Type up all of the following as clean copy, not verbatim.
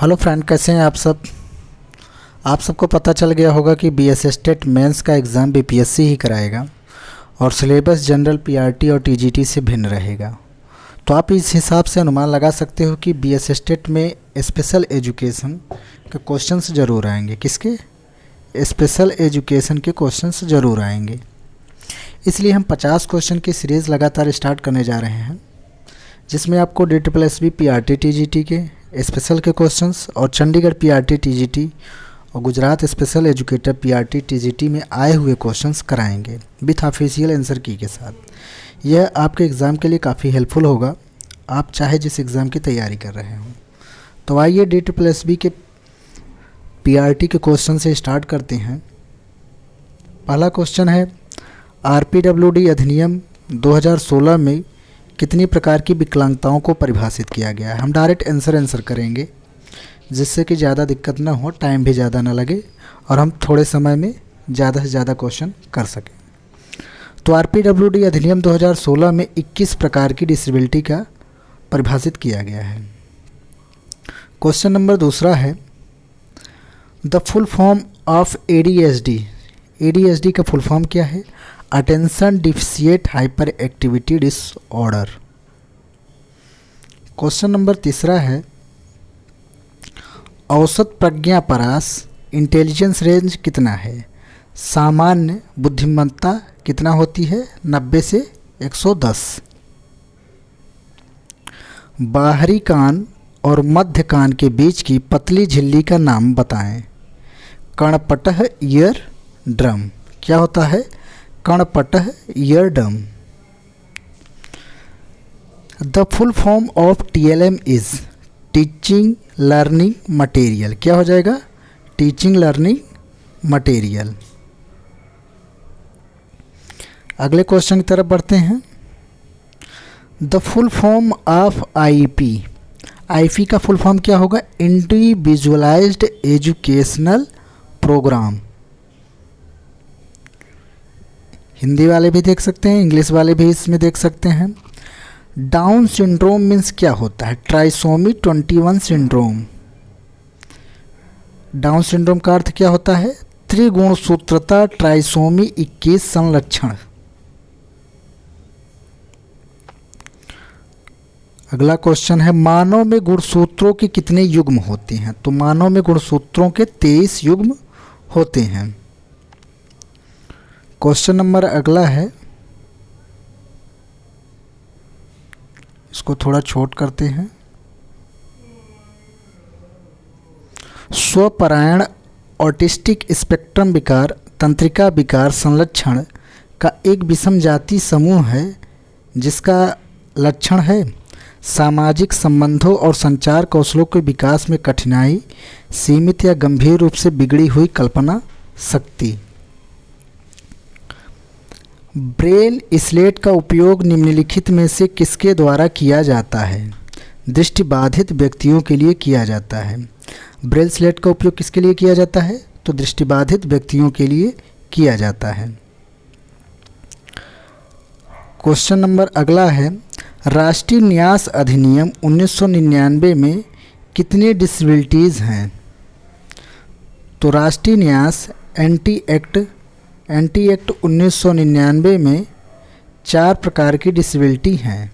Hello friend, कैसे हैं आप सब। आप सबको पता चल गया होगा कि बीएस स्टेट मेंस का एग्ज़ाम बीपीएससी ही कराएगा और सिलेबस जनरल पीआरटी और टीजीटी से भिन्न रहेगा। तो आप इस हिसाब से अनुमान लगा सकते हो कि बीएस स्टेट में स्पेशल एजुकेशन के क्वेश्चंस ज़रूर आएंगे। किसके? स्पेशल एजुकेशन के क्वेश्चंस ज़रूर आएंगे। इसलिए हम 50 क्वेश्चन की सीरीज़ लगातार स्टार्ट करने जा रहे हैं, जिसमें आपको DSSB पीआरटी टीजीटी के स्पेशल के क्वेश्चंस और चंडीगढ़ पीआरटी टीजीटी और Gujarat special educator PRT TGT में आए हुए क्वेश्चंस कराएंगे विथ ऑफिशियल आंसर की के साथ। यह आपके एग्ज़ाम के लिए काफ़ी हेल्पफुल होगा, आप चाहे जिस एग्ज़ाम की तैयारी कर रहे हों। तो आइए DSSB के पीआरटी के क्वेश्चन से स्टार्ट करते हैं। पहला क्वेश्चन है, आरपीडब्ल्यूडी अधिनियम 2016 में कितनी प्रकार की विकलांगताओं को परिभाषित किया गया है। हम डायरेक्ट आंसर करेंगे, जिससे कि ज़्यादा दिक्कत ना हो, टाइम भी ज़्यादा ना लगे और हम थोड़े समय में ज़्यादा से ज़्यादा क्वेश्चन कर सकें। तो आरपीडब्ल्यूडी अधिनियम 2016 में 21 प्रकार की डिसेबिलिटी का परिभाषित किया गया है। क्वेश्चन नंबर दूसरा है, the full form of ADHD. ADHD का फुल फॉर्म क्या है? Attention deficit hyper activity disorder. Question number तीसरा है, औसत प्रज्ञा परास इंटेलिजेंस रेंज कितना है? सामान्य बुद्धिमत्ता कितना होती है? 90 से 110। बाहरी कान और मध्य कान के बीच की पतली झिल्ली का नाम बताएं। कर्णपटह ईयर ड्रम। क्या होता है? कर्णपटह ear drum. The full form of TLM is teaching learning material. क्या हो जाएगा? Teaching learning material. अगले क्वेश्चन की तरफ बढ़ते हैं। The full form of IEP। IEP का फुल फॉर्म क्या होगा? Individualised educational programme. हिंदी वाले भी देख सकते हैं, इंग्लिश वाले भी इसमें देख सकते हैं। डाउन सिंड्रोम मीन्स क्या होता है? Trisomy 21 syndrome. डाउन सिंड्रोम का अर्थ क्या होता है? त्रिगुणसूत्रता ट्राइसोमी 21 संलक्षण। अगला क्वेश्चन है, मानव में गुणसूत्रों के कितने युग्म होते हैं? तो मानव में गुणसूत्रों के 23 युग्म होते हैं। क्वेश्चन नंबर अगला है, इसको थोड़ा छोट करते हैं। स्वपरायण ऑटिस्टिक स्पेक्ट्रम विकार तंत्रिका विकार संलक्षण का एक विषम जाति समूह है, जिसका लक्षण है सामाजिक संबंधों और संचार कौशलों के विकास में कठिनाई, सीमित या गंभीर रूप से बिगड़ी हुई कल्पना शक्ति। ब्रेल स्लेट का उपयोग निम्नलिखित में से किसके द्वारा किया जाता है? दृष्टिबाधित व्यक्तियों के लिए किया जाता है। ब्रेल स्लेट का उपयोग किसके लिए किया जाता है? तो दृष्टिबाधित व्यक्तियों के लिए किया जाता है। क्वेश्चन नंबर अगला है, राष्ट्रीय न्यास अधिनियम 1999 में कितने डिसेबिलिटीज़ हैं? तो राष्ट्रीय न्यास एंटी एक्ट 1999 में 4 प्रकार की डिसेबिलिटी हैं।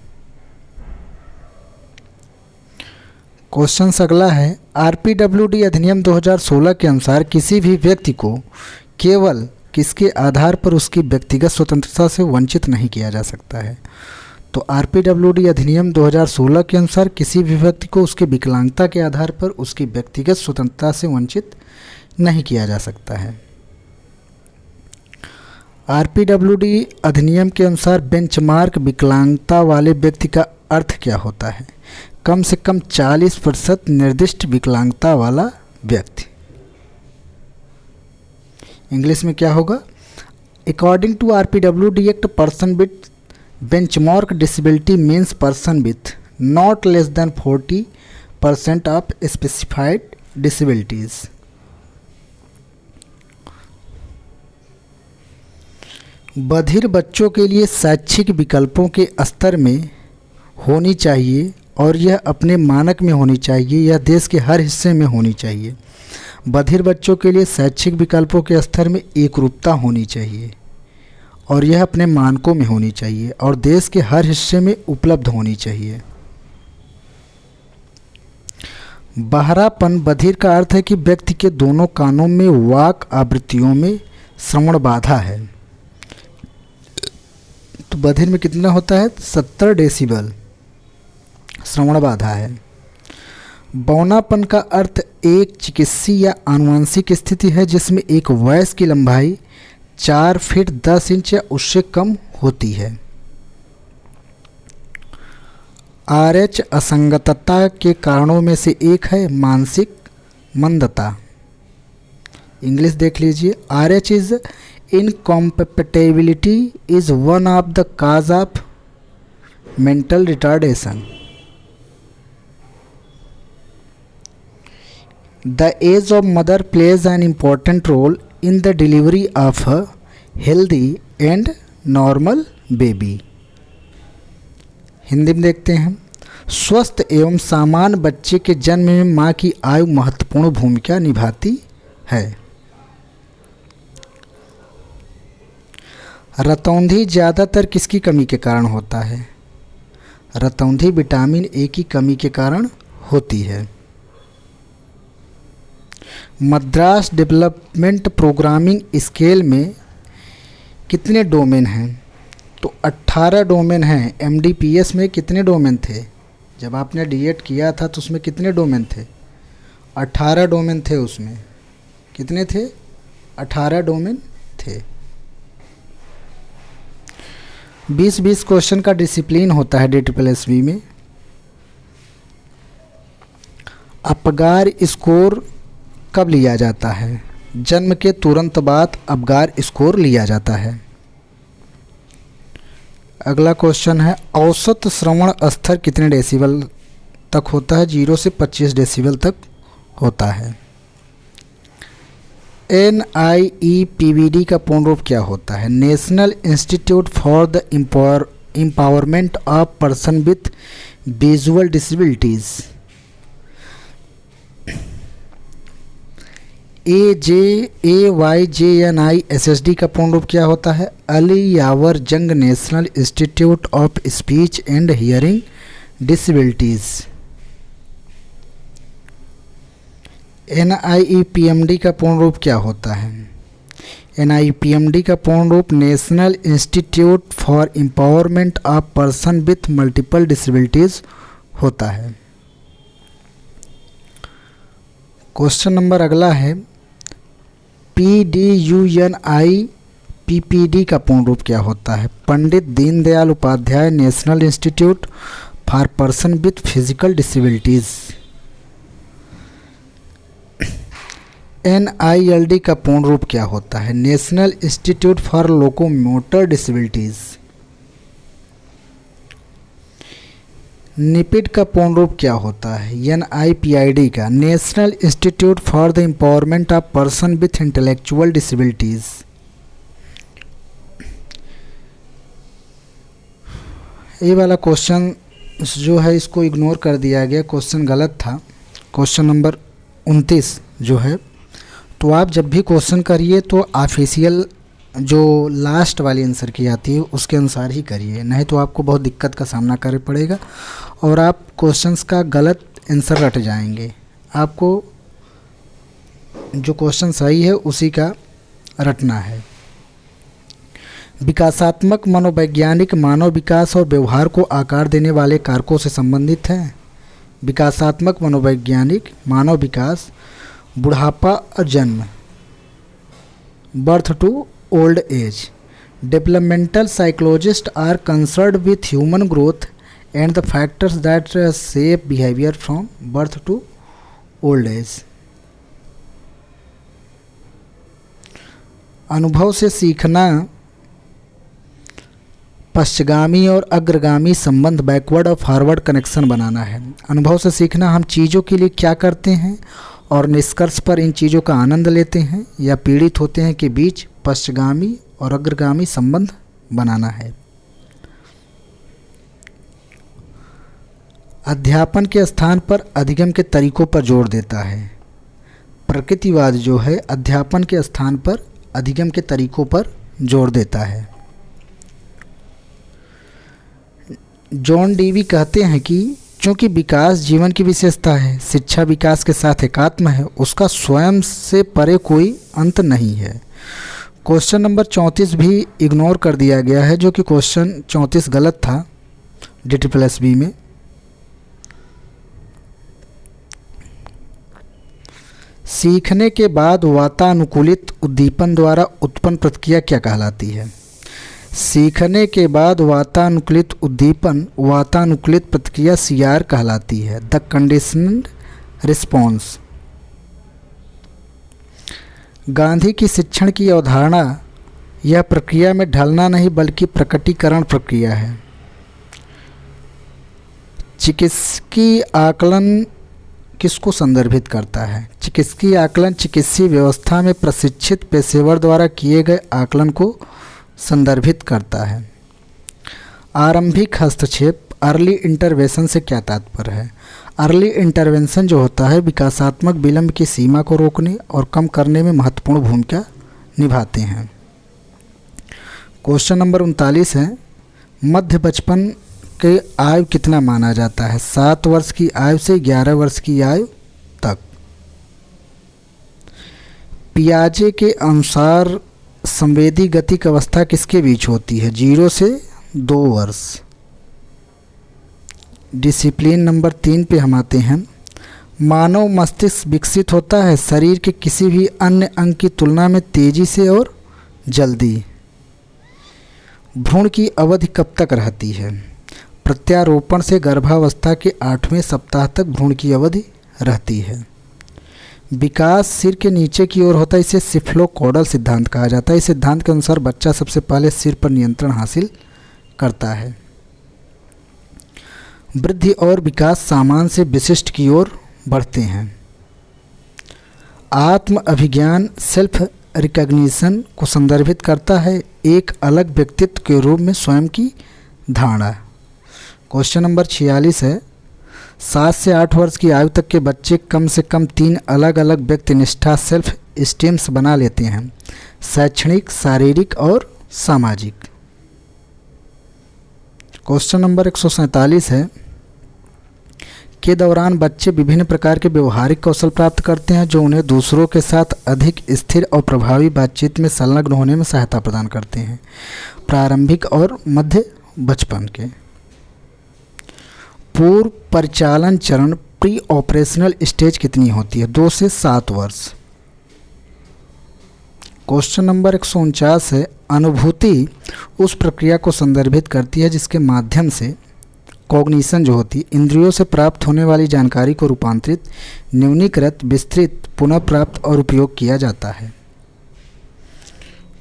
क्वेश्चन अगला है, आरपीडब्ल्यूडी अधिनियम 2016 के अनुसार किसी भी व्यक्ति को केवल किसके आधार पर उसकी व्यक्तिगत स्वतंत्रता से वंचित नहीं किया जा सकता है? तो आरपीडब्ल्यूडी अधिनियम 2016 के अनुसार किसी भी व्यक्ति को उसके विकलांगता के आधार पर उसकी व्यक्तिगत स्वतंत्रता से वंचित नहीं किया जा सकता है। आरपीडब्ल्यूडी अधिनियम के अनुसार बेंचमार्क विकलांगता वाले व्यक्ति का अर्थ क्या होता है? कम से कम 40% निर्दिष्ट विकलांगता वाला व्यक्ति। इंग्लिश में क्या होगा? According to RPWD Act, person with benchmark disability means person with not less than 40% of specified disabilities. बधिर बच्चों के लिए शैक्षिक विकल्पों के स्तर में होनी चाहिए और यह अपने मानक में होनी चाहिए। यह देश के हर हिस्से में होनी चाहिए। बधिर बच्चों के लिए शैक्षिक विकल्पों के स्तर में एकरूपता होनी चाहिए और यह अपने मानकों में होनी चाहिए और देश के हर हिस्से में उपलब्ध होनी चाहिए। बहरापन बधिर का अर्थ है कि व्यक्ति के दोनों कानों में वाक आवृत्तियों में श्रवण बाधा है। तो बधिर में कितना होता है? 70 डेसिबल श्रवण बाधा है। बौनापन का अर्थ एक चिकित्सीय या आनुवंशिक स्थिति है जिसमें एक वयस्क की लंबाई 4 फीट 10 इंच या उससे कम होती है। RH असंगतता के कारणों में से एक है मानसिक मंदता। इंग्लिश देख लीजिए। RH is इनकॉम्पैटिबिलिटी is one of the cause of mental retardation. The age of mother plays an important role in the delivery of a healthy and normal baby। Hindi में देखते हैं। स्वस्थ एवं सामान्य बच्चे के जन्म में माँ की आयु महत्वपूर्ण भूमिका निभाती है। रतौंधी ज़्यादातर किसकी कमी के कारण होता है? रतौंधी विटामिन ए की कमी के कारण होती है। मद्रास डेवलपमेंट प्रोग्रामिंग स्केल में कितने डोमेन हैं? तो 18 डोमेन हैं। MDPS में कितने डोमेन थे? जब आपने डीएड किया था तो उसमें कितने डोमेन थे? 18 डोमेन थे। उसमें कितने थे? 18 डोमेन थे। 20-20 क्वेश्चन का डिसिप्लिन होता है DSSB में। अपगार स्कोर कब लिया जाता है? जन्म के तुरंत बाद अपगार स्कोर लिया जाता है। अगला क्वेश्चन है औसत श्रवण स्तर कितने डेसिबल तक होता है? 0 से 25 डेसिबल तक होता है। NIEPVD का पूर्ण रूप क्या होता है? National institute for the empowerment of person with visual disabilities. AYJNISSD का पूर्ण रूप क्या होता है? अली यावर जंग national institute of speech and hearing disabilities. NIEPMD का पूर्ण रूप क्या होता है? NIEPMD का पूर्ण रूप national institute for empowerment of person with multiple disabilities होता है। क्वेश्चन नंबर अगला है PDUNIPPD का पूर्ण रूप क्या होता है? Pandit Deendayal Upadhyaya national institute for person with physical disabilities. NILD का पूर्ण रूप क्या होता है? National institute for locomotor disabilities. NIPID का पूर्ण रूप क्या होता है? NIPID का national institute for the empowerment of person with intellectual disabilities. ये वाला क्वेश्चन जो है इसको इग्नोर कर दिया गया, क्वेश्चन गलत था। क्वेश्चन नंबर 29 जो है, तो आप जब भी क्वेश्चन करिए तो ऑफिशियल जो लास्ट वाली आंसर की आती है उसके अनुसार ही करिए, नहीं तो आपको बहुत दिक्कत का सामना करना पड़ेगा और आप क्वेश्चंस का गलत आंसर रट जाएंगे। आपको जो क्वेश्चन सही है उसी का रटना है। विकासात्मक मनोवैज्ञानिक मानव विकास और व्यवहार को आकार देने वाले कारकों से संबंधित है। विकासात्मक मनोवैज्ञानिक मानव विकास, बुढ़ापा और जन्म, birth to old age. Developmental psychologists are concerned with human growth and the factors that shape behaviour from birth to old age. अनुभव से सीखना पश्चगामी और अग्रगामी संबंध, बैकवर्ड और फॉरवर्ड कनेक्शन बनाना है। अनुभव से सीखना हम चीज़ों के लिए क्या करते हैं और निष्कर्ष पर इन चीज़ों का आनंद लेते हैं या पीड़ित होते हैं के बीच पश्चगामी और अग्रगामी संबंध बनाना है। अध्यापन के स्थान पर अधिगम के तरीकों पर जोर देता है। प्रकृतिवाद जो है अध्यापन के स्थान पर अधिगम के तरीकों पर जोर देता है। जॉन डीवी कहते हैं कि चूँकि विकास जीवन की विशेषता है, शिक्षा विकास के साथ एकात्म है, उसका स्वयं से परे कोई अंत नहीं है। क्वेश्चन नंबर 34 भी इग्नोर कर दिया गया है, जो कि क्वेश्चन 34 गलत था DSSB में। सीखने के बाद वातानुकूलित उद्दीपन द्वारा उत्पन्न प्रतिक्रिया क्या कहलाती है? सीखने के बाद वातानुकूलित उद्दीपन वातानुकूलित प्रतिक्रिया CR कहलाती है, द कंडीशनड रिस्पॉन्स। गांधी की शिक्षण की अवधारणा यह प्रक्रिया में ढलना नहीं बल्कि प्रकटीकरण प्रक्रिया है। चिकित्सकीय आकलन किसको संदर्भित करता है? चिकित्सकीय आकलन चिकित्सीय व्यवस्था में प्रशिक्षित पेशेवर द्वारा किए गए आकलन को संदर्भित करता है। आरंभिक हस्तक्षेप अर्ली इंटरवेंशन से क्या तात्पर्य है? अर्ली इंटरवेंशन जो होता है विकासात्मक विलंब की सीमा को रोकने और कम करने में महत्वपूर्ण भूमिका निभाते हैं। क्वेश्चन नंबर 39 है, मध्य बचपन के आयु कितना माना जाता है? 7 वर्ष की आयु से 11 वर्ष की आयु तक। पियाजे के अनुसार संवेदी गतिक अवस्था किसके बीच होती है? 0 से 2 वर्ष। डिसिप्लिन नंबर 3 पे हम आते हैं। मानव मस्तिष्क विकसित होता है शरीर के किसी भी अन्य अंग की तुलना में तेजी से और जल्दी। भ्रूण की अवधि कब तक रहती है? प्रत्यारोपण से गर्भावस्था के 8वें सप्ताह तक भ्रूण की अवधि रहती है। विकास सिर के नीचे की ओर होता है, इसे सिफ्लोकॉडल सिद्धांत कहा जाता है। इस सिद्धांत के अनुसार बच्चा सबसे पहले सिर पर नियंत्रण हासिल करता है। वृद्धि और विकास सामान्य से विशिष्ट की ओर बढ़ते हैं। आत्म अभिज्ञान सेल्फ रिकॉग्निशन को संदर्भित करता है, एक अलग व्यक्तित्व के रूप में स्वयं की धारणा। क्वेश्चन नंबर 46 है, 7 से 8 वर्ष की आयु तक के बच्चे कम से कम 3 अलग अलग व्यक्तिनिष्ठा सेल्फ स्टीम्स बना लेते हैं, शैक्षणिक, शारीरिक और सामाजिक। क्वेश्चन नंबर 147 है, के दौरान बच्चे विभिन्न प्रकार के व्यवहारिक कौशल प्राप्त करते हैं जो उन्हें दूसरों के साथ अधिक स्थिर और प्रभावी बातचीत में संलग्न होने में सहायता प्रदान करते हैं। प्रारंभिक और मध्य बचपन के। पूर्व परिचालन चरण प्री ऑपरेशनल स्टेज कितनी होती है? 2 से 7 वर्ष। क्वेश्चन नंबर 149 है, अनुभूति उस प्रक्रिया को संदर्भित करती है जिसके माध्यम से कॉग्निशन जो होती है इंद्रियों से प्राप्त होने वाली जानकारी को रूपांतरित, न्यूनीकृत, विस्तृत, पुनः प्राप्त और उपयोग किया जाता है।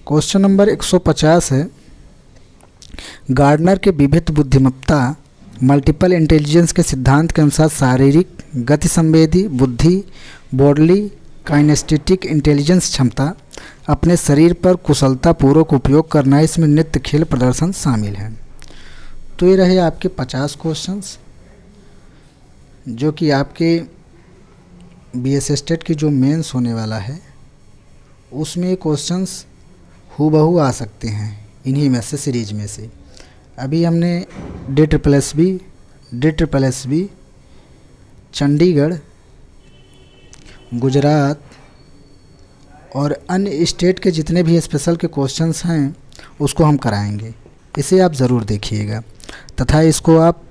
क्वेश्चन नंबर 150 है, गार्डनर के विविध बुद्धिमत्ता मल्टीपल इंटेलिजेंस के सिद्धांत के अनुसार शारीरिक, गति संवेदी, बुद्धि, बॉडली काइनेस्थेटिक इंटेलिजेंस क्षमता, अपने शरीर पर कुशलतापूर्वक उपयोग करना, इसमें नृत्य, खेल, प्रदर्शन शामिल हैं। तो ये रहे आपके 50 क्वेश्चंस जो कि आपके BS स्टेट की जो मेंस होने वाला है उसमें क्वेश्चंस हूबहू आ सकते हैं इन्हीं में से, सीरीज में से। अभी हमने DSSB चंडीगढ़, गुजरात और अन्य स्टेट के जितने भी स्पेशल के क्वेश्चंस हैं उसको हम कराएंगे। इसे आप ज़रूर देखिएगा तथा इसको आप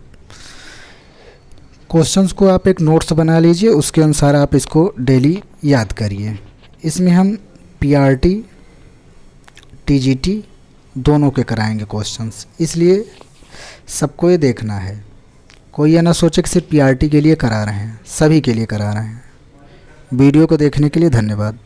क्वेश्चंस को आप एक नोट्स बना लीजिए, उसके अनुसार आप इसको डेली याद करिए। इसमें हम PRT TGT दोनों के कराएंगे क्वेश्चंस, इसलिए सबको ये देखना है। कोई ये ना सोचे कि सिर्फ PRT के लिए करा रहे हैं, सभी के लिए करा रहे हैं। वीडियो को देखने के लिए धन्यवाद।